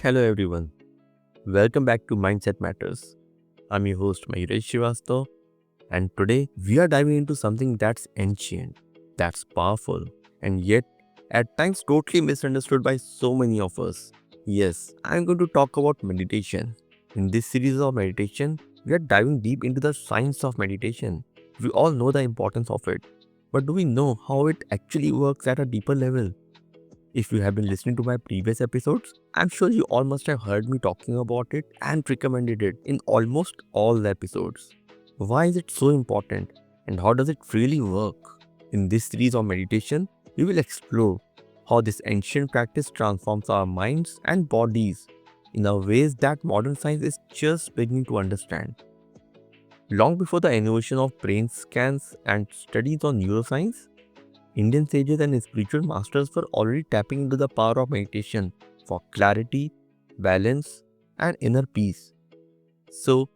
Hello everyone, welcome back to Mindset Matters. I'm your host Mayuresh Srivastav, and today we are diving into something that's ancient, that's powerful, and yet at times totally misunderstood by so many of us. Yes, I'm going to talk about meditation. In this series of meditation, we are diving deep into the science of meditation. We all know the importance of it, but do we know how it actually works at a deeper level? If you have been listening to my previous episodes, I'm sure you all must have heard me talking about it and recommended it in almost all the episodes. Why is it so important and how does it really work? In this series of meditation, we will explore how this ancient practice transforms our minds and bodies in a ways that modern science is just beginning to understand. Long before the innovation of brain scans and studies on neuroscience, Indian sages and spiritual masters were already tapping into the power of meditation for clarity, balance, and inner peace. So,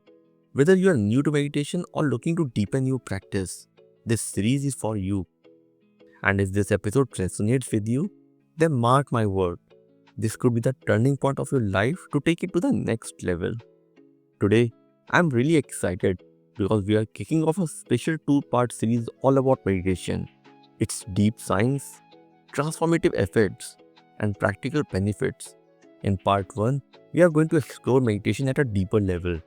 whether you are new to meditation or looking to deepen your practice, this series is for you. And if this episode resonates with you, then mark my word, this could be the turning point of your life to take it to the next level. Today, I'm really excited because we are kicking off a special two-part series all about meditation. Its deep science, transformative effects, and practical benefits. In part 1, we are going to explore meditation at a deeper level,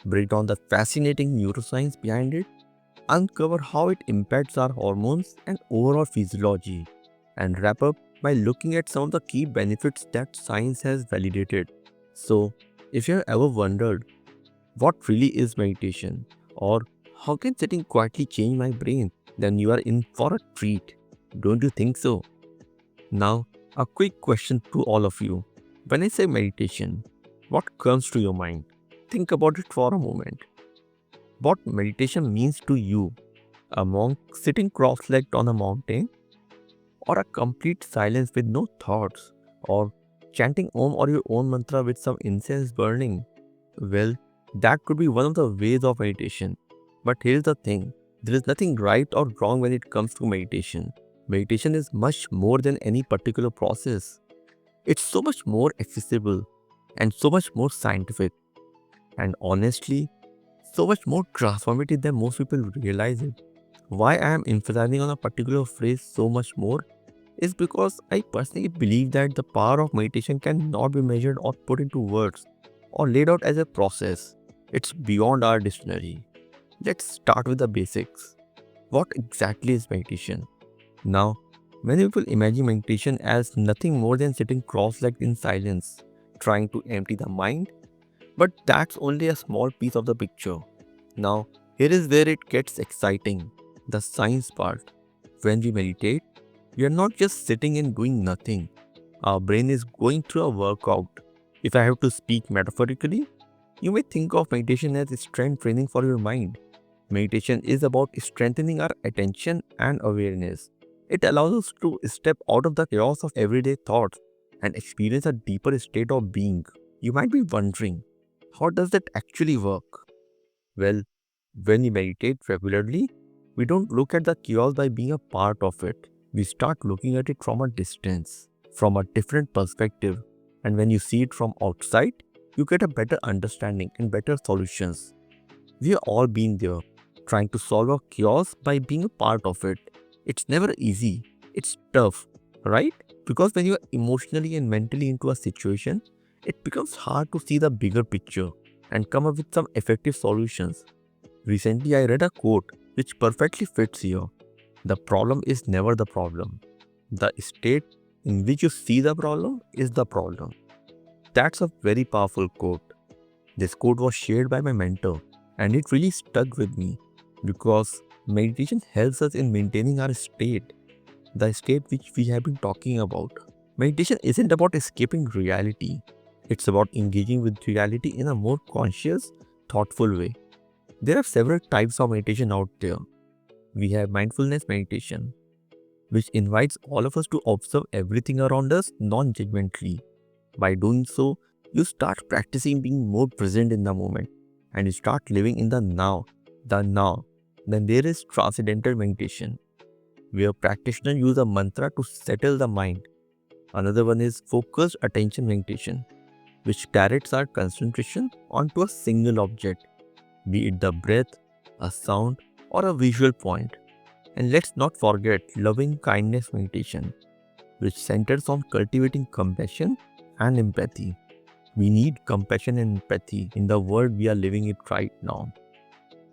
break down the fascinating neuroscience behind it, uncover how it impacts our hormones and overall physiology, and wrap up by looking at some of the key benefits that science has validated. So, if you have ever wondered what really is meditation or how can sitting quietly change my brain, then you are in for a treat. Don't you think so? Now, a quick question to all of you. When I say meditation, what comes to your mind? Think about it for a moment. What meditation means to you? A monk sitting cross legged on a mountain? Or a complete silence with no thoughts? Or chanting Om or your own mantra with some incense burning? Well, that could be one of the ways of meditation. But here's the thing, there is nothing right or wrong when it comes to meditation. Meditation is much more than any particular process. It's so much more accessible and so much more scientific and honestly, so much more transformative than most people realize it. Why I am emphasizing on a particular phrase so much more is because I personally believe that the power of meditation cannot be measured or put into words or laid out as a process. It's beyond our dictionary. Let's start with the basics. What exactly is meditation? Now, many people imagine meditation as nothing more than sitting cross legged in silence, trying to empty the mind, but that's only a small piece of the picture. Now, here is where it gets exciting, the science part. When we meditate, we are not just sitting and doing nothing. Our brain is going through a workout. If I have to speak metaphorically, you may think of meditation as strength training for your mind. Meditation is about strengthening our attention and awareness. It allows us to step out of the chaos of everyday thoughts and experience a deeper state of being. You might be wondering, how does that actually work? Well, when we meditate regularly, we don't look at the chaos by being a part of it. We start looking at it from a distance, from a different perspective. And when you see it from outside, you get a better understanding and better solutions. We have all been there, trying to solve a chaos by being a part of it. It's never easy. It's tough, right? Because when you are emotionally and mentally into a situation, it becomes hard to see the bigger picture and come up with some effective solutions. Recently, I read a quote which perfectly fits here. The problem is never the problem. The state in which you see the problem is the problem. That's a very powerful quote. This quote was shared by my mentor and it really stuck with me because meditation helps us in maintaining our state, the state which we have been talking about. Meditation isn't about escaping reality, it's about engaging with reality in a more conscious, thoughtful way. There are several types of meditation out there. We have mindfulness meditation, which invites all of us to observe everything around us non judgmentally. By doing so, you start practicing being more present in the moment and you start living in the now, the now. Then there is transcendental meditation, where practitioners use a mantra to settle the mind. Another one is focused attention meditation, which directs our concentration onto a single object, be it the breath, a sound, or a visual point. And let's not forget loving kindness meditation, which centers on cultivating compassion and empathy. We need compassion and empathy in the world we are living it right now.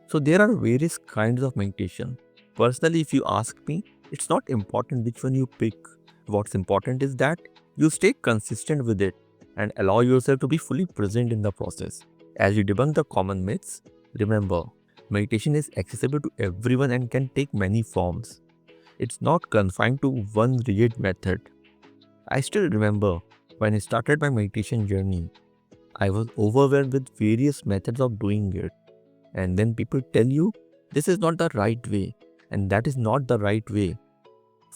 So there are various kinds of meditation. Personally, if you ask me, it's not important which one you pick. What's important is that you stay consistent with it and allow yourself to be fully present in the process. As you debunk the common myths, remember, meditation is accessible to everyone and can take many forms. It's not confined to one rigid method. I still remember when I started my meditation journey, I was overwhelmed with various methods of doing it. And then people tell you this is not the right way, and that is not the right way.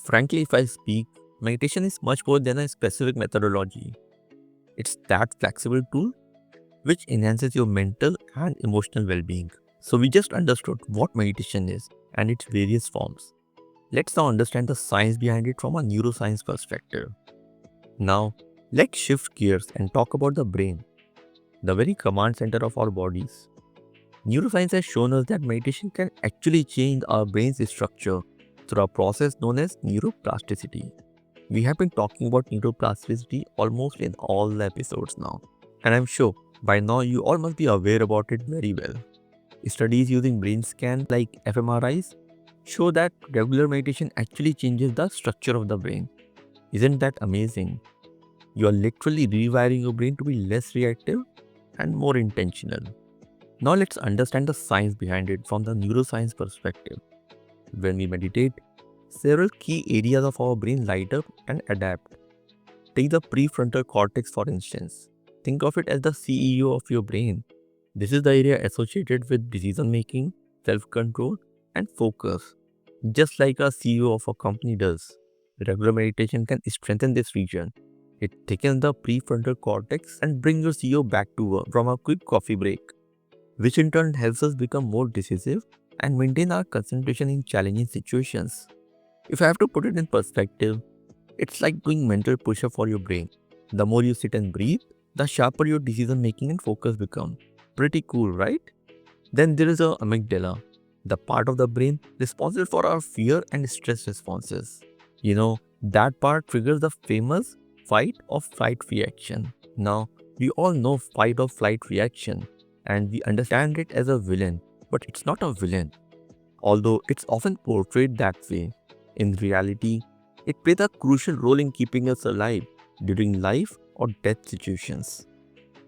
Frankly, if I speak, meditation is much more than a specific methodology. It's that flexible tool which enhances your mental and emotional well being. So, we just understood what meditation is and its various forms. Let's now understand the science behind it from a neuroscience perspective. Now, let's shift gears and talk about the brain, the very command center of our bodies. Neuroscience has shown us that meditation can actually change our brain's structure through a process known as neuroplasticity. We have been talking about neuroplasticity almost in all the episodes now, and I'm sure by now you all must be aware about it very well. Studies using brain scans like fMRIs show that regular meditation actually changes the structure of the brain. Isn't that amazing? You are literally rewiring your brain to be less reactive and more intentional. Now let's understand the science behind it from the neuroscience perspective. When we meditate, several key areas of our brain light up and adapt. Take the prefrontal cortex for instance. Think of it as the CEO of your brain. This is the area associated with decision making, self-control, and focus. Just like a CEO of a company does. Regular meditation can strengthen this region. It thickens the prefrontal cortex and brings your CEO back to work from a quick coffee break, which in turn helps us become more decisive and maintain our concentration in challenging situations. If I have to put it in perspective, it's like doing mental push-up for your brain. The more you sit and breathe, the sharper your decision making and focus become. Pretty cool, right? Then there is the amygdala, the part of the brain responsible for our fear and stress responses. That part triggers the famous fight or flight reaction. Now, we all know fight or flight reaction and we understand it as a villain, but it's not a villain. Although it's often portrayed that way, in reality, it plays a crucial role in keeping us alive during life or death situations.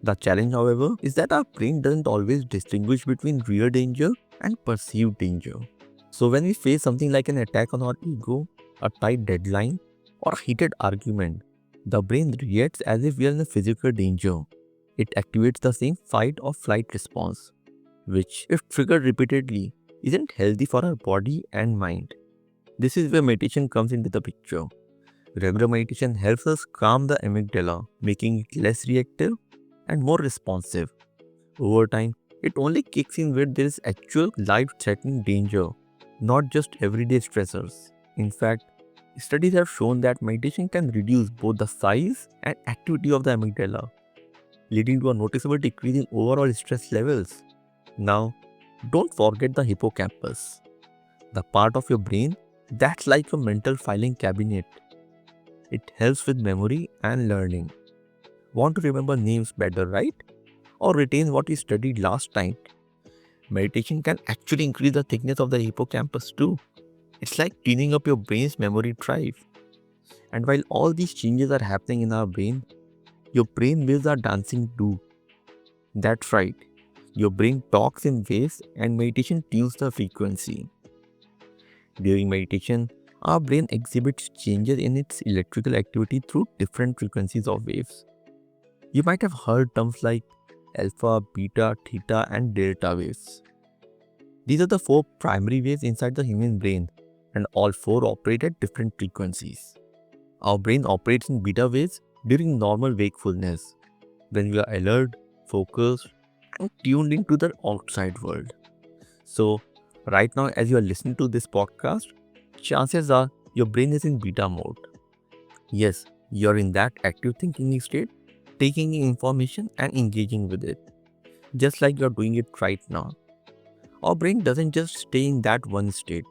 The challenge, however, is that our brain doesn't always distinguish between real danger and perceived danger. So when we face something like an attack on our ego, a tight deadline, or a heated argument, the brain reacts as if we are in a physical danger. It activates the same fight or flight response, which, if triggered repeatedly, isn't healthy for our body and mind. This is where meditation comes into the picture. Regular meditation helps us calm the amygdala, making it less reactive and more responsive. Over time, it only kicks in where there is actual life-threatening danger, not just everyday stressors. In fact, studies have shown that meditation can reduce both the size and activity of the amygdala, leading to a noticeable decrease in overall stress levels. Now, don't forget the hippocampus, the part of your brain that's like a mental filing cabinet. It helps with memory and learning. Want to remember names better, right? Or retain what you studied last night? Meditation can actually increase the thickness of the hippocampus too. It's like cleaning up your brain's memory drive. And while all these changes are happening in our brain, your brain waves are dancing too. That's right. Your brain talks in waves and meditation tunes the frequency. During meditation, our brain exhibits changes in its electrical activity through different frequencies of waves. You might have heard terms like alpha, beta, theta, and delta waves. These are the four primary waves inside the human brain, and all four operate at different frequencies. Our brain operates in beta waves during normal wakefulness, when we are alert, focused, and tuned into the outside world. So, right now, as you are listening to this podcast, chances are your brain is in beta mode. Yes, you're in that active thinking state taking in information and engaging with it, just like you're doing it right now. Our brain doesn't just stay in that one state.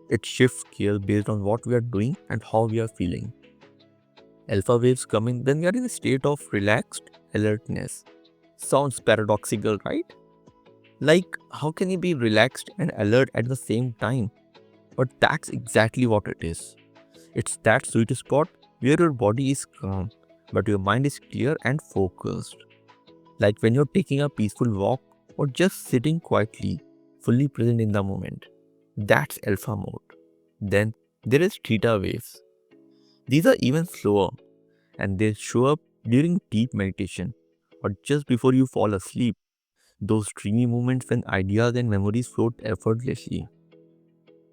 It shifts gears based on what we are doing and how we are feeling. Alpha waves come in when we are in a state of relaxed alertness. Sounds paradoxical, right? Like, how can you be relaxed and alert at the same time? But that's exactly what it is. It's that sweet spot where your body is calm, but your mind is clear and focused. Like when you're taking a peaceful walk or just sitting quietly, fully present in the moment. That's alpha mode. Then there is theta waves. These are even slower and they show up during deep meditation or just before you fall asleep. Those dreamy moments when ideas and memories float effortlessly.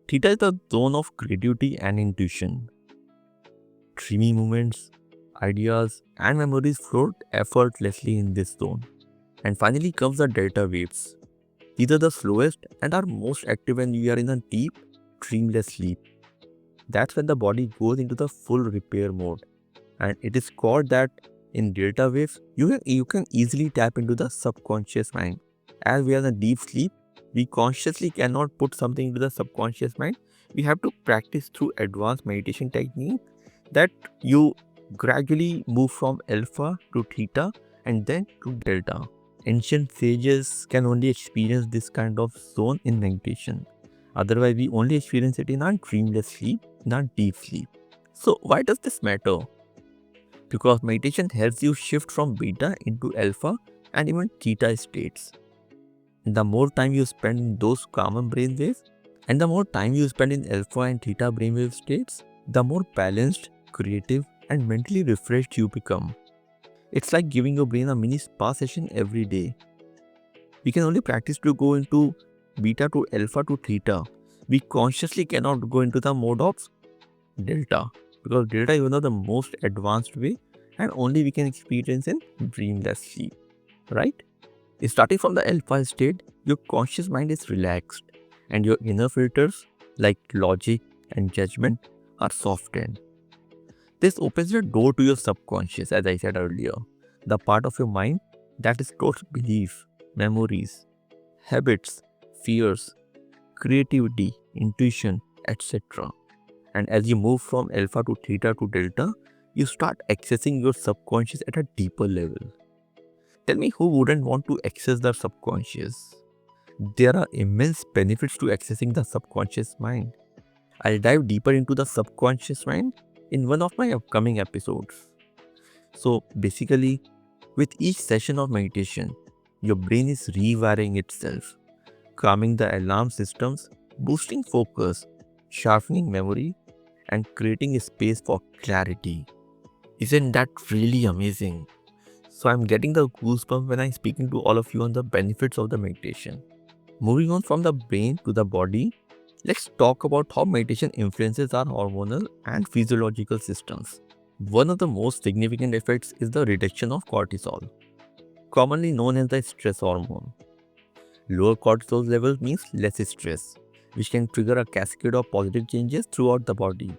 Theta is the zone of creativity and intuition. Dreamy moments, ideas, and memories float effortlessly in this zone. And finally comes the delta waves. These are the slowest and are most active when we are in a deep, dreamless sleep. That's when the body goes into the full repair mode. And it is called that in delta waves, you can easily tap into the subconscious mind. As we are in a deep sleep, we consciously cannot put something into the subconscious mind. We have to practice through advanced meditation technique that you gradually move from alpha to theta and then to delta. Ancient sages can only experience this kind of zone in meditation. Otherwise, we only experience it in our dreamless sleep, in our deep sleep. So, why does this matter? Because meditation helps you shift from beta into alpha and even theta states. The more time you spend in those calmer brainwaves and the more time you spend in alpha and theta brainwave states, the more balanced, creative, and mentally refreshed you become. It's like giving your brain a mini spa session every day. We can only practice to go into beta to alpha to theta. We consciously cannot go into the mode of delta because delta is one of the most advanced way and only we can experience in dreamless sleep, right? Starting from the alpha state, your conscious mind is relaxed and your inner filters like logic and judgment are softened. This opens the door to your subconscious, as I said earlier, the part of your mind that stores belief, memories, habits, fears, creativity, intuition, etc. And as you move from alpha to theta to delta, you start accessing your subconscious at a deeper level. Tell me who wouldn't want to access the subconscious? There are immense benefits to accessing the subconscious mind. I'll dive deeper into the subconscious mind in one of my upcoming episodes. So basically, with each session of meditation, your brain is rewiring itself, calming the alarm systems, boosting focus, sharpening memory, and creating a space for clarity. Isn't that really amazing? So I'm getting the goosebumps when I'm speaking to all of you on the benefits of the meditation. Moving on from the brain to the body, let's talk about how meditation influences our hormonal and physiological systems. One of the most significant effects is the reduction of cortisol, commonly known as the stress hormone. Lower cortisol levels means less stress, which can trigger a cascade of positive changes throughout the body.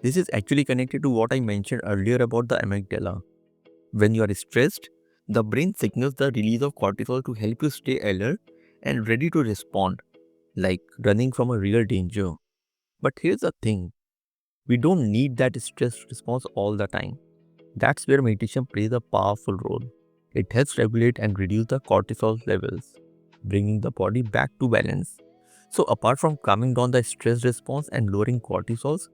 This is actually connected to what I mentioned earlier about the amygdala. When you are stressed, the brain signals the release of cortisol to help you stay alert and ready to respond, like running from a real danger. But here's the thing, we don't need that stress response all the time. That's where meditation plays a powerful role. It helps regulate and reduce the cortisol levels, bringing the body back to balance. So, apart from calming down the stress response and lowering cortisols,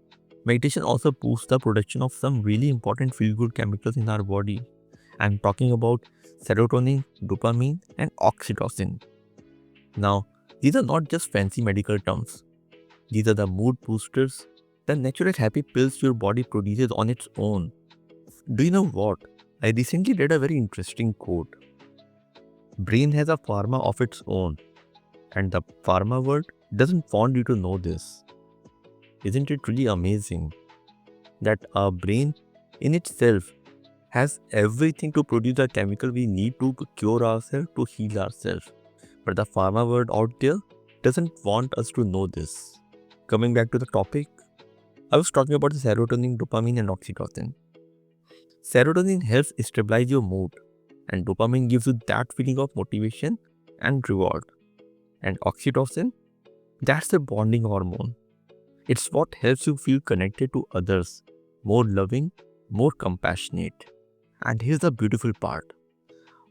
meditation also boosts the production of some really important feel-good chemicals in our body. I'm talking about serotonin, dopamine, and oxytocin. Now, these are not just fancy medical terms. These are the mood boosters, the natural happy pills your body produces on its own. Do you know what? I recently read a very interesting quote. Brain has a pharma of its own, and the pharma world doesn't want you to know this. Isn't it really amazing that our brain in itself has everything to produce the chemical we need to cure ourselves, to heal ourselves. But the pharma world out there doesn't want us to know this. Coming back to the topic, I was talking about the serotonin, dopamine, and oxytocin. Serotonin helps stabilize your mood, and dopamine gives you that feeling of motivation and reward. And oxytocin, that's the bonding hormone. It's what helps you feel connected to others, more loving, more compassionate. And here's the beautiful part,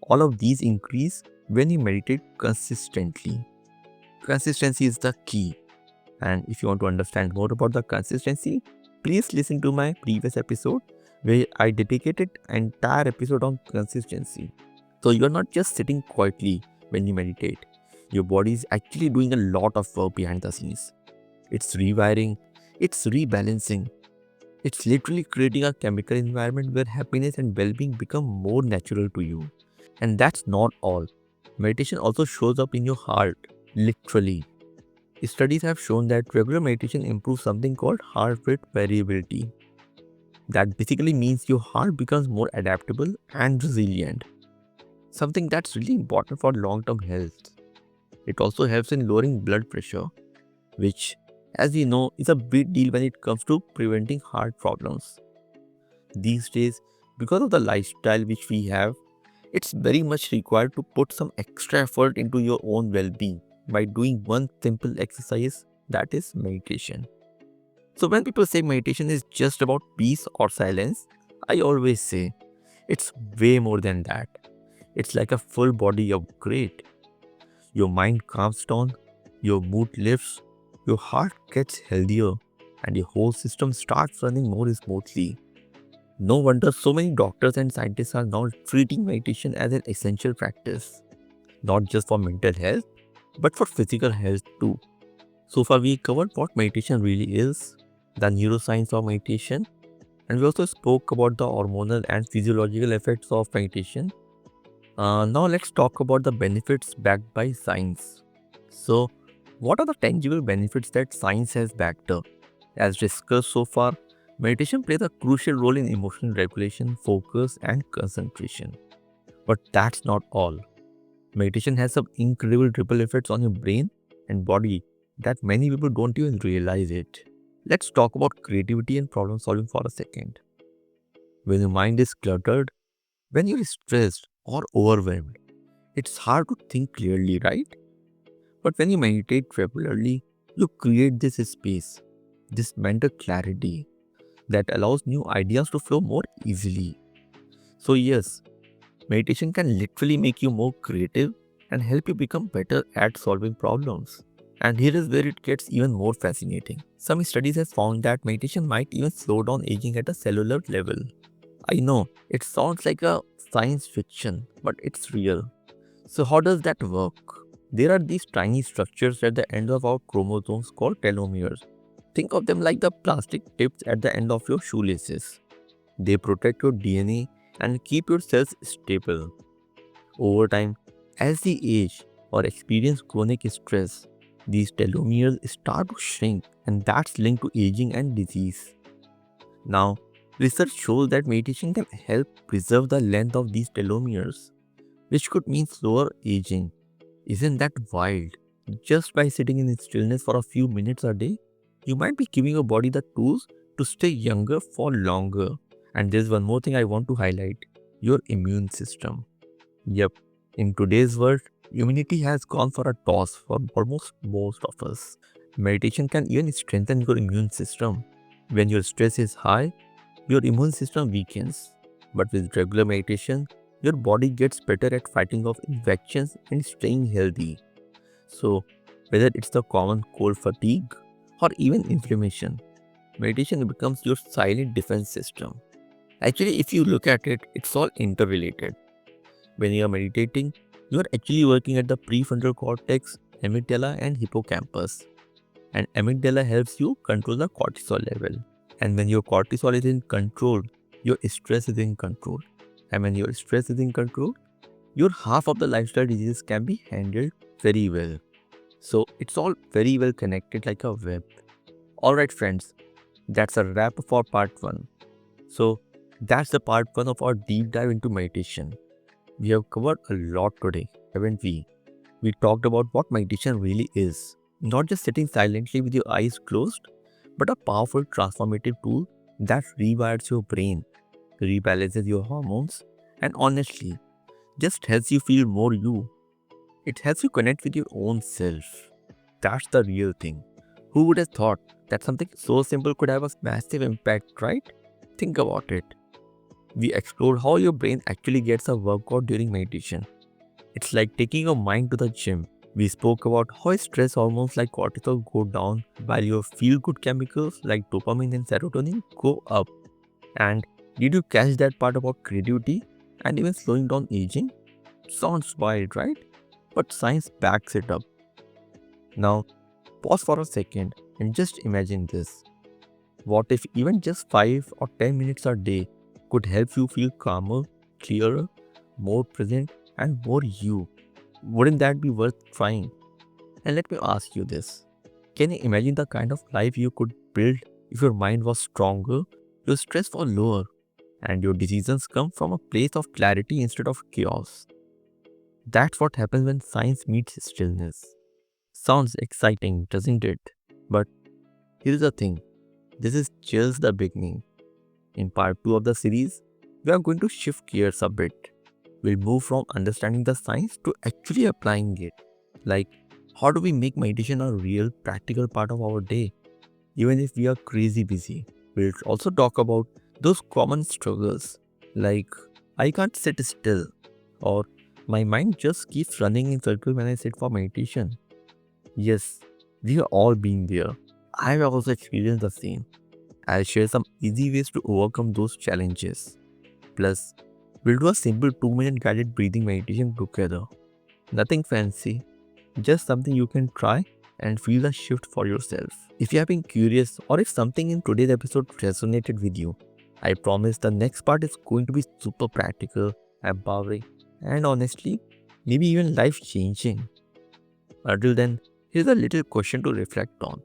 all of these increase when you meditate consistently. Consistency is the key. And if you want to understand more about the consistency, please listen to my previous episode where I dedicated an entire episode on consistency. So you're not just sitting quietly when you meditate. Your body is actually doing a lot of work behind the scenes. It's rewiring, it's rebalancing. It's literally creating a chemical environment where happiness and well-being become more natural to you. And that's not all. Meditation also shows up in your heart, literally. Studies have shown that regular meditation improves something called heart rate variability. That basically means your heart becomes more adaptable and resilient. Something that's really important for long-term health. It also helps in lowering blood pressure, which, as we know, is a big deal when it comes to preventing heart problems. These days, because of the lifestyle which we have, it's very much required to put some extra effort into your own well-being by doing one simple exercise, that is meditation. So when people say meditation is just about peace or silence, I always say it's way more than that. It's like a full body upgrade. Your mind calms down, your mood lifts, your heart gets healthier, and your whole system starts running more smoothly. No wonder so many doctors and scientists are now treating meditation as an essential practice, not just for mental health, but for physical health too. So far, we covered what meditation really is, the neuroscience of meditation, and we also spoke about the hormonal and physiological effects of meditation. Now, let's talk about the benefits backed by science. So, what are the tangible benefits that science has backed up? As discussed so far, meditation plays a crucial role in emotional regulation, focus, and concentration. But that's not all. Meditation has some incredible ripple effects on your brain and body that many people don't even realize it. Let's talk about creativity and problem solving for a second. When your mind is cluttered, when you're stressed or overwhelmed, it's hard to think clearly, right? But when you meditate regularly, you create this space, this mental clarity that allows new ideas to flow more easily. So, yes, meditation can literally make you more creative and help you become better at solving problems. And here is where it gets even more fascinating. Some studies have found that meditation might even slow down aging at a cellular level. I know, it sounds like a science fiction, but it's real. So how does that work? There are these tiny structures at the end of our chromosomes called telomeres. Think of them like the plastic tips at the end of your shoelaces. They protect your DNA and keep your cells stable. Over time, as we age or experience chronic stress, these telomeres start to shrink, and that's linked to aging and disease. Now, research shows that meditation can help preserve the length of these telomeres, which could mean slower aging. Isn't that wild? Just by sitting in stillness for a few minutes a day, you might be giving your body the tools to stay younger for longer. And there's one more thing I want to highlight, your immune system. Yep, in today's world, immunity has gone for a toss for almost most of us. Meditation can even strengthen your immune system. When your stress is high, your immune system weakens. But with regular meditation, your body gets better at fighting off infections and staying healthy. So, whether it's the common cold fatigue or even inflammation, meditation becomes your silent defense system. Actually, if you look at it, it's all interrelated. When you are meditating, you are actually working at the prefrontal cortex, amygdala, and hippocampus. And amygdala helps you control the cortisol level. And when your cortisol is in control, your stress is in control. And when your stress is in control, your half of the lifestyle diseases can be handled very well. So it's all very well connected like a web. Alright friends, that's a wrap for part 1. So that's the part 1 of our deep dive into meditation. We have covered a lot today, haven't we? We talked about what meditation really is. Not just sitting silently with your eyes closed, but a powerful transformative tool that rewires your brain, rebalances your hormones, and honestly, just helps you feel more you. It helps you connect with your own self. That's the real thing. Who would have thought that something so simple could have a massive impact, right? Think about it. We explored how your brain actually gets a workout during meditation. It's like taking your mind to the gym. We spoke about how stress hormones like cortisol go down while your feel good chemicals like dopamine and serotonin go up. And did you catch that part about creativity and even slowing down aging? Sounds wild, right? But science backs it up. Now, pause for a second and just imagine this. What if even just 5 or 10 minutes a day could help you feel calmer, clearer, more present, and more you? Wouldn't that be worth trying? And let me ask you this. Can you imagine the kind of life you could build if your mind was stronger, your stress was lower, and your decisions come from a place of clarity instead of chaos? That's what happens when science meets stillness. Sounds exciting, doesn't it? But here's the thing, this is just the beginning. In part 2 of the series, we are going to shift gears a bit. We'll move from understanding the science to actually applying it. Like, how do we make meditation a real practical part of our day, even if we are crazy busy? We'll also talk about those common struggles, like, I can't sit still, or my mind just keeps running in circles when I sit for meditation. Yes, we have all been there. I've also experienced the same. I'll share some easy ways to overcome those challenges. Plus, we'll do a simple 2-minute guided breathing meditation together. Nothing fancy, just something you can try and feel the shift for yourself. If you have been curious or if something in today's episode resonated with you, I promise the next part is going to be super practical, empowering, and honestly, maybe even life changing. Until then, here's a little question to reflect on.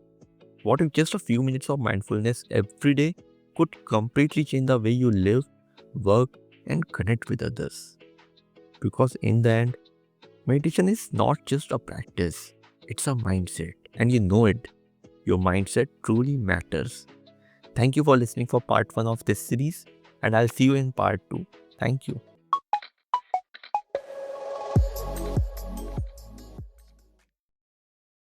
What if just a few minutes of mindfulness every day could completely change the way you live, work, and connect with others? Because in the end, meditation is not just a practice, it's a mindset. And you know it. Your mindset truly matters. Thank you for listening for part 1 of this series, and I'll see you in part 2. Thank you.